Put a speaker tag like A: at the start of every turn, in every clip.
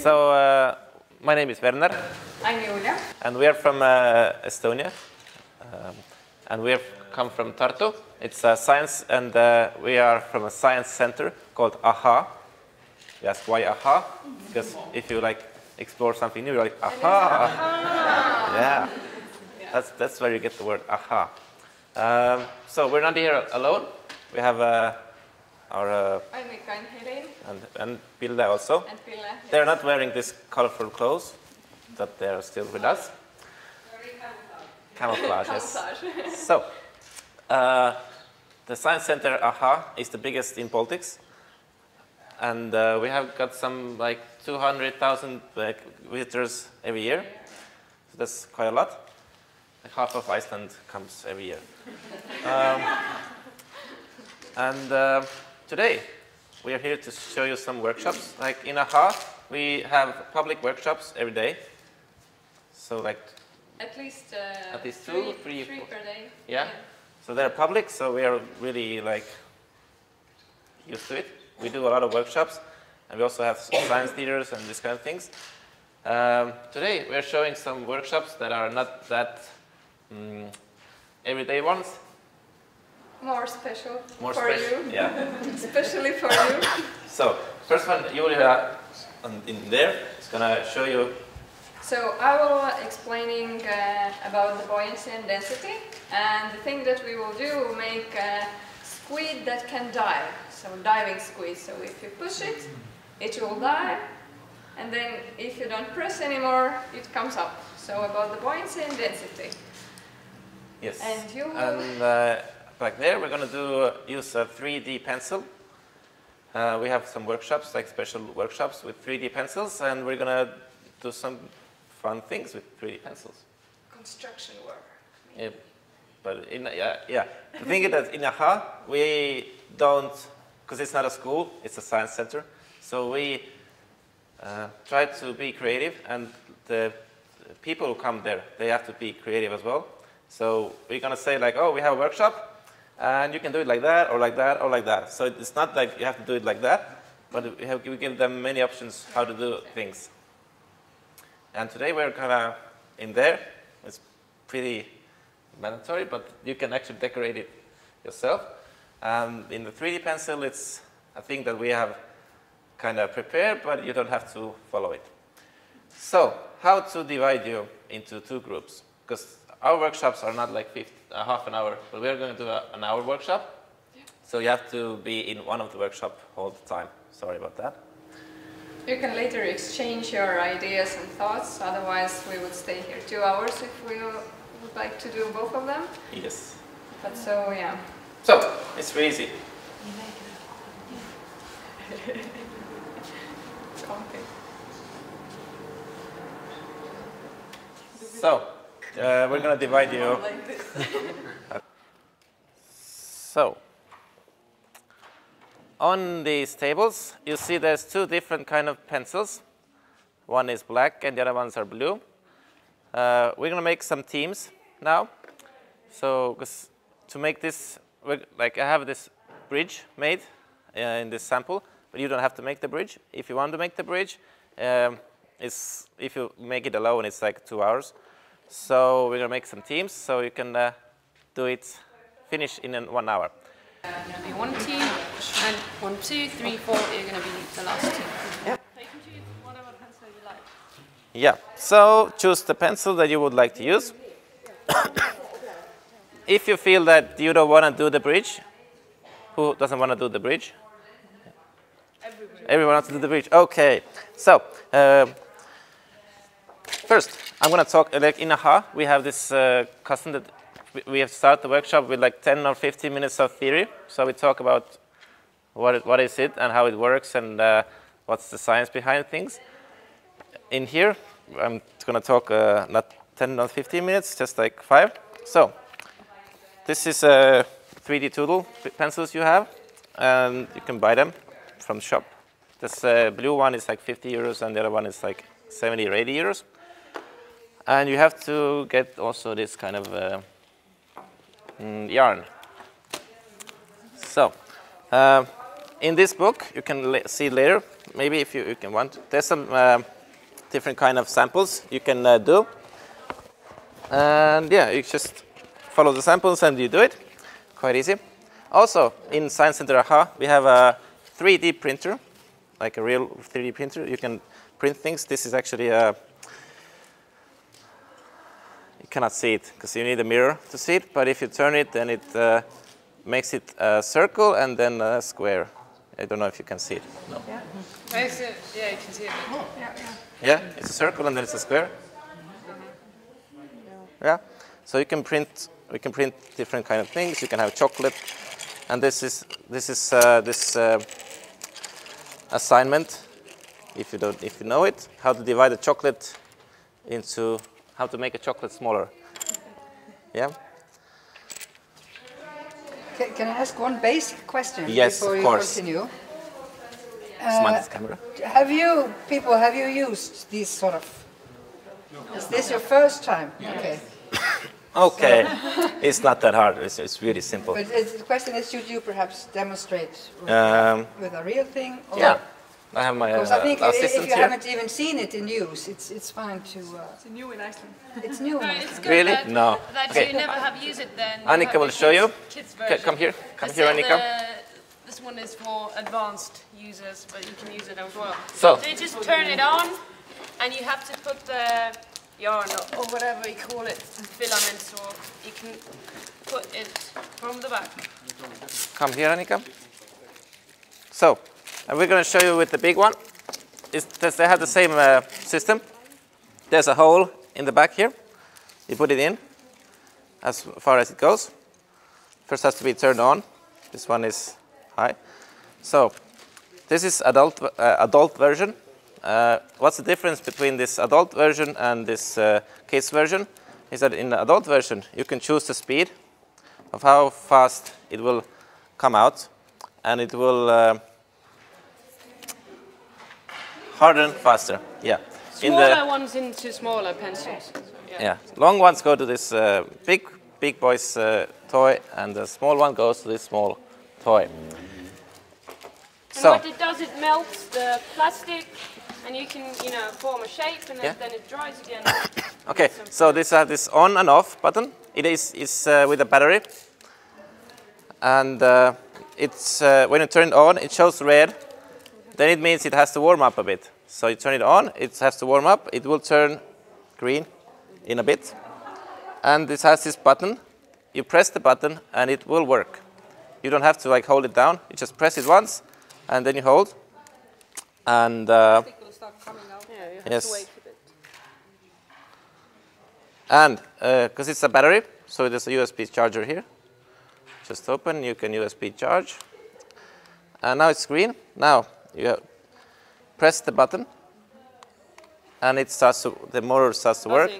A: So, my name is Werner.
B: I'm Julia.
A: And we are from Estonia. And we have come from Tartu. It's science, and we are from a science center called AHA. You ask why AHA? Because if you like explore something new, you're like, AHA! Yeah. That's where you get the word AHA. So we're not here alone. We have our
B: I'm Mika and Helene.
A: and Pille also.
B: And Pille, yes.
A: They're not wearing these colorful clothes, but they're still with us. Camouflage, yes.
B: Camouflage.
A: So, the Science Center AHA is the biggest in Baltics. And we have got some like 200,000 visitors every year. So that's quite a lot. Like half of Iceland comes every year. Today, we are here to show you some workshops. Like in AHA, we have public workshops every day. So like
B: At least
A: three
B: per day.
A: Yeah. So they're public, so we are really like used to it. We do a lot of workshops, and we also have science theaters and these kind of things. Today, we are showing some workshops that are not that everyday ones.
B: More special
A: More
B: for
A: special,
B: you.
A: yeah.
B: Especially for you.
A: So, first one, Julia in there is going to show you.
B: So I will explaining about the buoyancy and density, and the thing that we will do, make a squid that can dive. So diving squid. So if you push it, it will dive, and then if you don't press anymore, it comes up. So about the buoyancy and density.
A: Yes.
B: And you will.
A: And back there, we're going to use a 3D pencil. We have some workshops, like special workshops with 3D pencils, and we're going to do some fun things with 3D pencils.
B: Construction work.
A: Yeah, but the thing is that in AHA, we don't, because it's not a school, it's a science center, so we try to be creative, and the people who come there, they have to be creative as well. So we're going to say like, oh, we have a workshop, and you can do it like that, or like that, or like that. So it's not like you have to do it like that, but we give them many options how to do things. And today we're kind of in there. It's pretty mandatory, but you can actually decorate it yourself. In the 3D pencil, it's a thing that we have kind of prepared, but you don't have to follow it. So, how to divide you into two groups? Because our workshops are not like half an hour, but we're going to do an hour workshop. Yeah. So you have to be in one of the workshops all the time. Sorry about that.
B: You can later exchange your ideas and thoughts, otherwise we would stay here 2 hours if we would like to do both of them.
A: Yes.
B: But so, yeah.
A: So, it's very easy.
B: Comfy.
A: So, we're going to divide you.
B: Like this.
A: So, on these tables, you see there's two different kind of pencils. One is black and the other ones are blue. We're going to make some teams now. So, to make this, like I have this bridge made in this sample, but you don't have to make the bridge. If you want to make the bridge, if you make it alone, it's like 2 hours. So we're going to make some teams, so you can do it, finish in 1 hour.
C: You're going to be one team, and 1, 2, 3, 4, you're going to be the last team.
A: Yep.
C: So you can choose whatever pencil you like.
A: Yeah, so choose the pencil that you would like to use. If you feel that you don't want to do the bridge, who doesn't want to do the bridge? Everyone wants to do the bridge. Okay, so first I'm going to talk, like in AHA, we have this custom that we have started the workshop with like 10 or 15 minutes of theory. So we talk about what is it and how it works and what's the science behind things. In here, I'm going to talk not 10 or 15 minutes, just like 5. So this is a 3D Doodle pencils you have, and you can buy them from the shop. This blue one is like 50 euros, and the other one is like 70 or 80 euros. And you have to get also this kind of yarn. So in this book, you can see later, maybe if you can want, there's some different kind of samples you can do. And yeah, you just follow the samples and you do it. Quite easy. Also, in Science Center AHA, we have a 3D printer, like a real 3D printer. You can print things. This is actually a, you cannot see it because you need a mirror to see it, but if you turn it, then it makes it a circle and then a square. I don't know if you can see it. No.
C: Yeah, you can see it.
A: Yeah, it's a circle and then it's a square. Yeah, so you can print. We can print different kind of things. You can have chocolate, and this is assignment. If you know it, how to divide a chocolate into how to make a chocolate smaller. Yeah.
D: Can I ask one basic question
A: of
D: before you
A: course.
D: continue?
A: Smart this camera.
D: Have you used these sort of? Is this your first time? Okay.
A: Okay, it's not that hard. It's really simple.
D: But the question is, should you perhaps demonstrate with a real thing? Or
A: Yeah, I have my
D: because I think
A: assistant
D: if you
A: here.
D: haven't even seen it in use, it's fine to.
E: It's new in Iceland.
D: It's new.
C: No,
D: in
C: it's
D: Iceland.
C: good
A: Really?
C: that,
A: No.
C: that
A: Okay.
C: you never have used it then.
A: Annika will show you.
C: Kids version.
A: Come here. Come
C: This
A: here,
C: is
A: Annika.
C: This one is for advanced users, but you can use it as well.
A: So.
C: you just turn it on, and you have to put the yarn or whatever you call it, filaments, or you can put it from the back.
A: Come here, Annika. So, and we're going to show you with the big one. They have the same system. There's a hole in the back here. You put it in as far as it goes. First has to be turned on. This one is high. So, this is adult version. What's the difference between this adult version and this kids version? Is that in the adult version, you can choose the speed of how fast it will come out, and it will harden faster. Yeah.
C: Smaller ones into smaller pencils.
A: Yeah. Long ones go to this big boy's toy, and the small one goes to this small toy.
C: And what it does, it melts the plastic, and you can, form a shape, and then it dries again.
A: Okay, so this has this on and off button. It is with a battery, and it's when you turn it on, it shows red. Then it means it has to warm up a bit. So you turn it on, it has to warm up. It will turn green in a bit, and this has this button. You press the button, and it will work. You don't have to hold it down. You just press it once, and then you hold, and yes. And because it's a battery, so there's a USB charger here. Just open, you can USB charge. And now it's green. Now you press the button, and it starts to, the motor starts to work.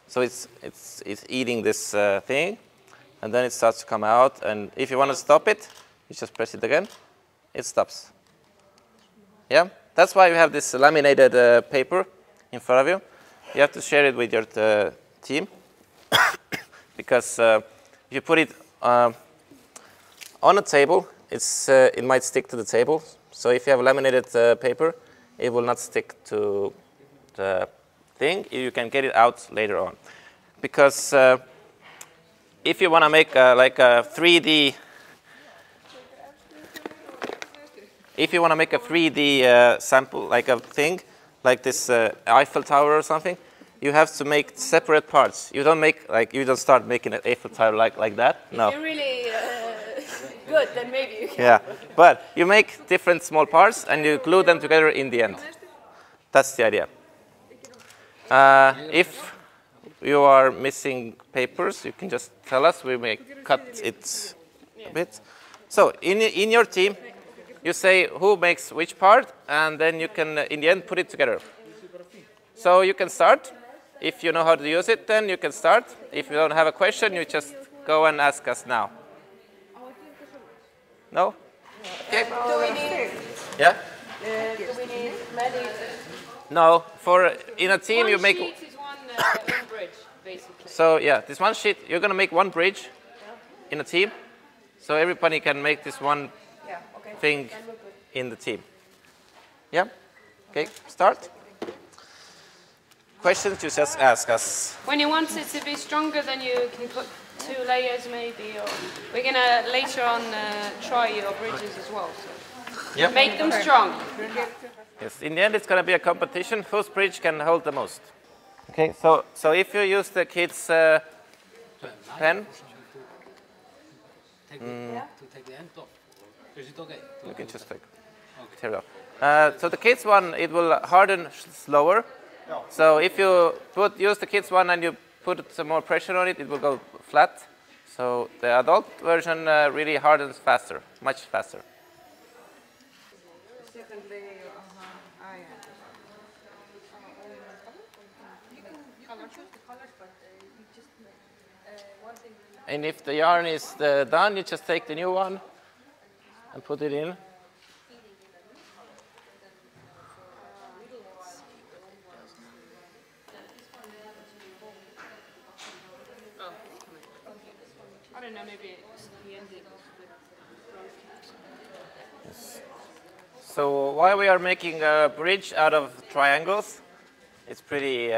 A: So it's eating this thing, and then it starts to come out. And if you want to stop it, you just press it again. It stops. Yeah, that's why you have this laminated paper in front of you. You have to share it with your team, because if you put it on a table, it might stick to the table. So if you have laminated paper, it will not stick to the thing. You can get it out later on, because if you want to make like a 3D, if you want to make a 3D sample, like a thing, like this Eiffel Tower or something, you have to make separate parts. You don't make you don't start making an Eiffel Tower like that. No.
C: If you're really good, then maybe you can.
A: Yeah, but you make different small parts and you glue them together in the end. That's the idea. If you are missing papers, you can just tell us. We may cut it a bit. So in your team, you say who makes which part, and then you can, in the end, put it together. So you can start. If you know how to use it, then you can start. If you don't have a question, you just go and ask us now. No? Okay.
C: Do we need?
A: Yeah?
C: Do we need many?
A: No. In a team, you make.
C: One sheet is one bridge, basically.
A: So yeah, this one sheet, you're gonna make one bridge in a team. So everybody can make this one thing in the team. Yeah? Okay, start. Questions, you just ask us.
C: When you want it to be stronger, then you can put 2 layers maybe, or we're gonna later on try your bridges as well. So
A: Yep.
C: make them strong.
A: Yes, in the end it's going to be a competition. Whose bridge can hold the most? Okay, so if you use the kids' pen,
E: To take the end off. Is it okay?
A: you can just tear it off. So the kids one, it will harden slower. So if you use the kids one and you put some more pressure on it, it will go flat. So the adult version really hardens faster, much faster. And if the yarn is done, you just take the new one and put it in.
C: I don't know, maybe it's the ending.
A: So why we are making a bridge out of triangles? It's pretty.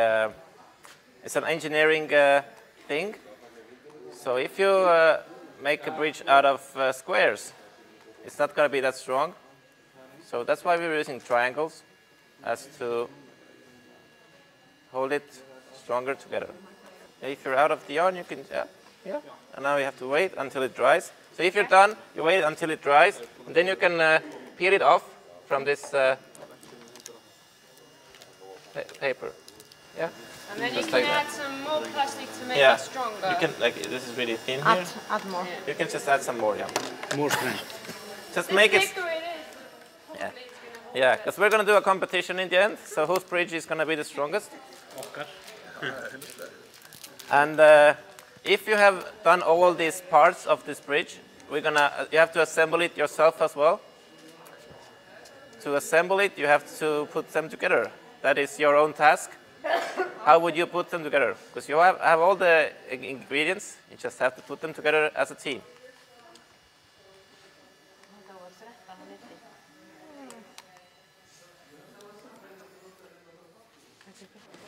A: It's an engineering thing. So if you make a bridge out of squares, it's not going to be that strong. So that's why we're using triangles, as to hold it stronger together. If you're out of the yarn, you can, yeah. And now you have to wait until it dries. So if you're done, you wait until it dries, and then you can peel it off from this paper. Yeah.
C: And then
A: Just
C: you can
A: like that.
C: add some more plastic to make
A: Yeah.
C: it stronger.
A: You can, like, this is really thin here.
D: Add more.
A: You can just add some more, yeah.
E: More strength.
A: Just make it.
C: Thicker it is.
A: Yeah. Yeah, because we're going to do a competition in the end. So whose bridge is going to be the strongest? And if you have done all these parts of this bridge, you have to assemble it yourself as well. To assemble it, you have to put them together. That is your own task. How would you put them together? Because you have all the ingredients. You just have to put them together as a team.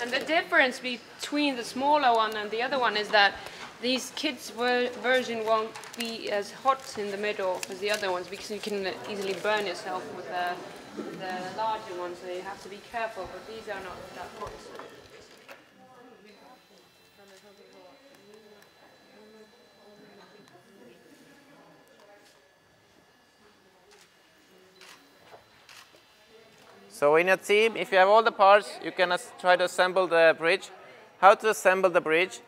C: And the difference between the smaller one and the other one is that these kids' version won't be as hot in the middle as the other ones, because you can easily burn yourself with the larger ones, so you have to be careful, but these are not that hot.
A: So in your team, if you have all the parts, you can try to assemble the bridge. How to assemble the bridge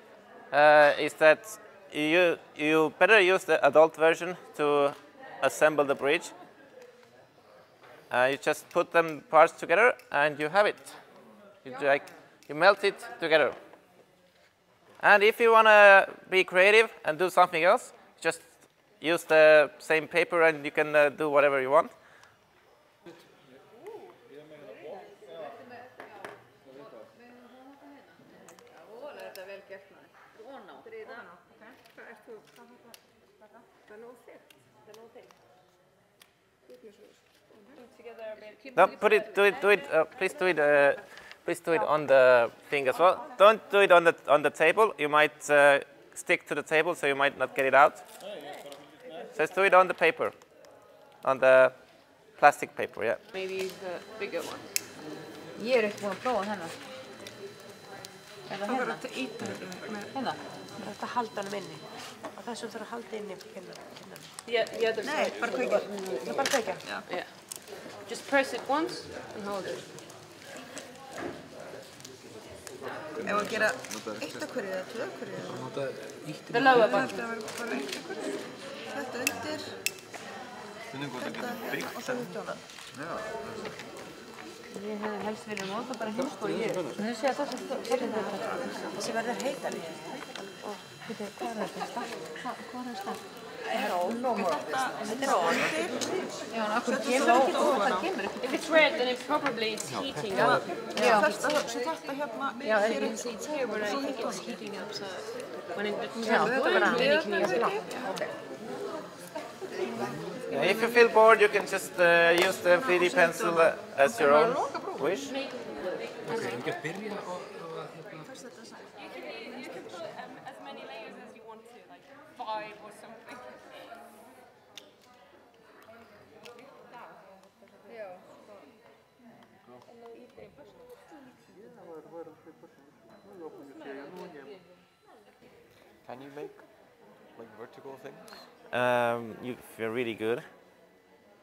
A: is that you better use the adult version to assemble the bridge. You just put them parts together and you have it. You melt it together. And if you want to be creative and do something else, just use the same paper and you can do whatever you want. No, please do it on the thing as well. Don't do it on the table. You might stick to the table, so you might not get it out. Just do it on the paper, on the plastic paper, yeah.
C: Maybe the bigger one.
D: Ég ekki búin að prófa þennan.
F: Það verður að íta
D: Hérna?
F: Það er að halda hann inni. Og þessum þarf að halda inni kinnan.
C: The other
F: Nei,
C: side.
F: bara kveikja. Það er bara kveikja.
C: Yeah. Just press it once and hold it.
F: Ef að gera eitt af hverju eða tvö af hverju.
E: Nota ítt
C: The lower
F: Ég held
C: button.
F: að verður bara eitt af hverju. Þetta undir. Þetta og svo út á það.
D: Ég hefði helst verið að nota bara hins og ég. Þú sé að þessi verður heitari. Hvað er þetta? Hvað er þetta? Þetta er óndir. Já, en okkur kemur ekki það kemur ekki.
C: If it's red, then it probably is heating up.
F: Já, þetta hérna.
C: Yeah, you can see it's here, but I think it's heating up. So when it
D: Já,
C: turns
D: þetta
C: blue,
D: bara
C: then you can use it.
D: Ok.
A: Yeah, if you feel bored, you can just use the 3D pencil as your own wish.
E: Ekki að byrja og
C: You can put as many layers as you want to, like 5 or something.
G: Can you make like vertical things?
A: If you're really good,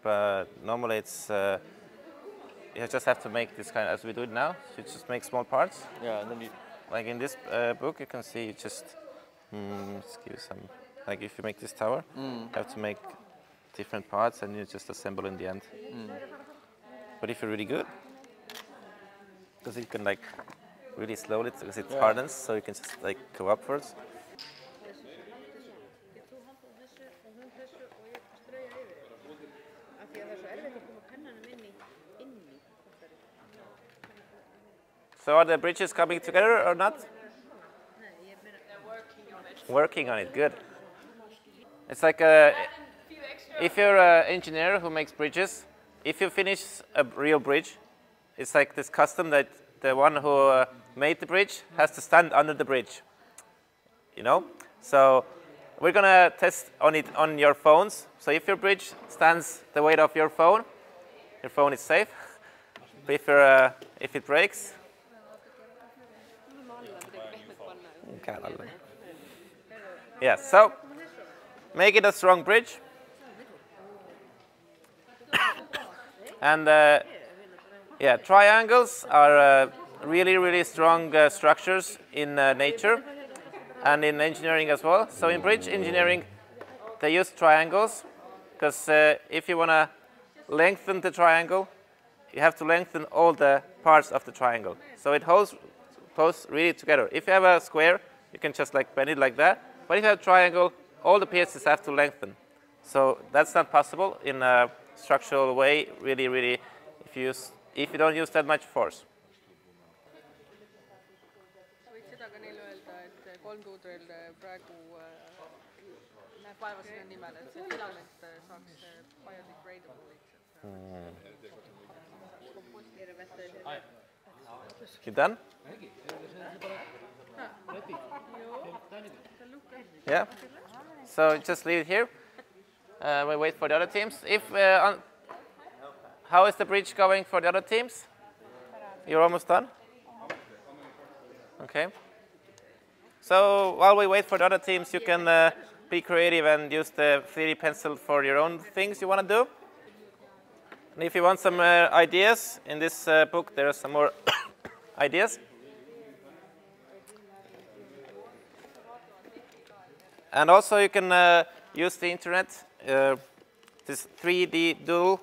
A: but normally it's you just have to make this kind as we do it now. So you just make small parts.
G: Yeah, and then you.
A: Like in this book, you can see you just give you some. Like if you make this tower, you have to make different parts and you just assemble in the end. But if you're really good, because you can like really slowly because it hardens, so you can just like go upwards. So are the bridges coming together or not? Working on it, good. It's like if you're an engineer who makes bridges, if you finish a real bridge, it's like this custom that the one who made the bridge has to stand under the bridge. You know? So we're gonna test on it on your phones. So if your bridge stands the weight of your phone is safe. But if it breaks, yeah, so make it a strong bridge. And yeah, triangles are really, really strong structures in nature and in engineering as well. So in bridge engineering, they use triangles because if you want to lengthen the triangle, you have to lengthen all the parts of the triangle. So it holds really together. If you have a square, you can just like bend it like that. But if you have a triangle, all the pieces have to lengthen. So that's not possible in a structural way, really, if you don't use that much force.
H: Võiks seda ka neile öelda, et 3D-del praegu näeb vaeva selle nimel, et see filament saaks biodegradable lihtsalt.
A: You done? Yeah. So just leave it here. We wait for the other teams. How is the bridge going for the other teams? You're almost done? Okay. So while we wait for the other teams, you can be creative and use the 3D pencil for your own things you want to do. And if you want some ideas, in this book there are some more ideas. And also you can use the internet, this 3D Doodle.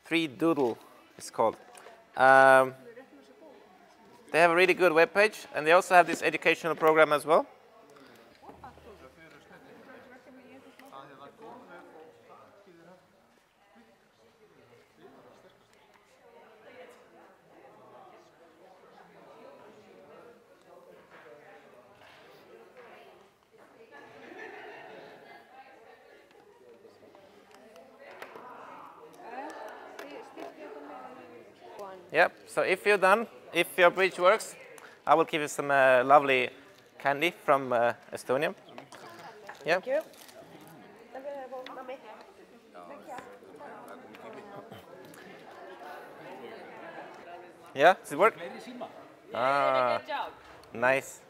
A: 3Doodle it's called. They have a really good web page, and they also have this educational program as well. Yep, so if you're done, if your bridge works, I will give you some lovely candy from Estonia. Yeah.
D: Thank you.
A: Yeah, does it work?
C: Yeah, good job.
A: Nice.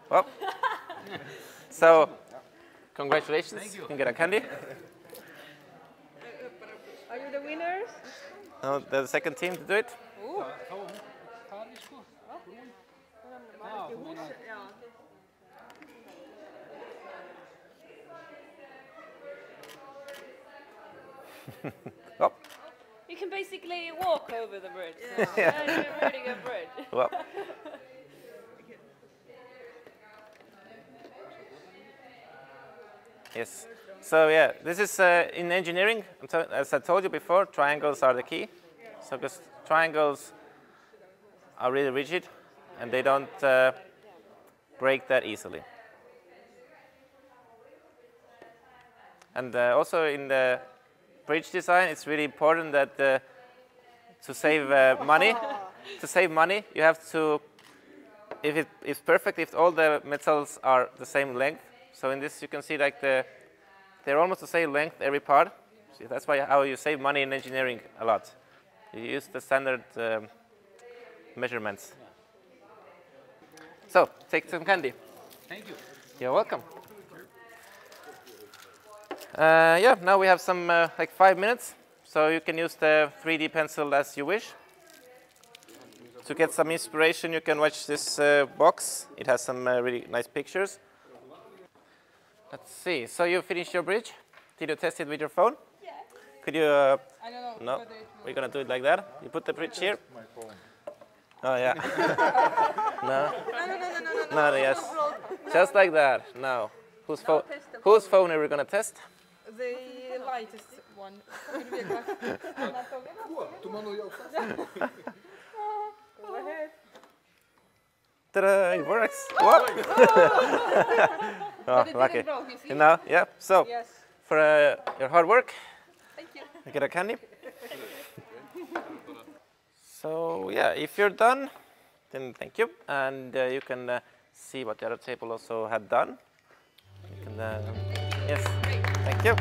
A: Well, so congratulations, you can get a candy.
H: Are you the winners?
A: No, the second team to do it. Oh.
C: You can basically walk over the bridge. So that's a pretty good bridge.
A: Well. Yes. So yeah, this is in engineering. As I told you before, triangles are the key. So because triangles are really rigid, and they don't break that easily. And also in the bridge design, it's really important that to save money, you have to, if it's perfect, if all the metals are the same length. So in this, you can see like they're almost the same length every part. So that's why how you save money in engineering a lot. You use the standard measurements. So take some candy.
E: Thank you.
A: You're welcome. Yeah, now we have some like 5 minutes, so you can use the 3D pencil as you wish. To get some inspiration, you can watch this box. It has some really nice pictures. Let's see. So you finished your bridge? Did you test it with your phone?
H: Yeah.
A: Could you?
H: I don't know.
A: No.
H: Whether it will.
A: We're gonna do it like that. You put the bridge here. Oh yeah. No. No. Yes. Just like that. Now, whose phone? Whose phone are we gonna test?
H: The lightest one. Go ahead.
A: Ta-da! It works. What? Oh, lucky.
H: Broke, you see?
A: Now, yeah. So,
H: Yes.
A: for your hard work,
H: Thank you.
A: you get a candy. So yeah, if you're done, then thank you, and you can see what the other table also had done. You can, yes, thank you.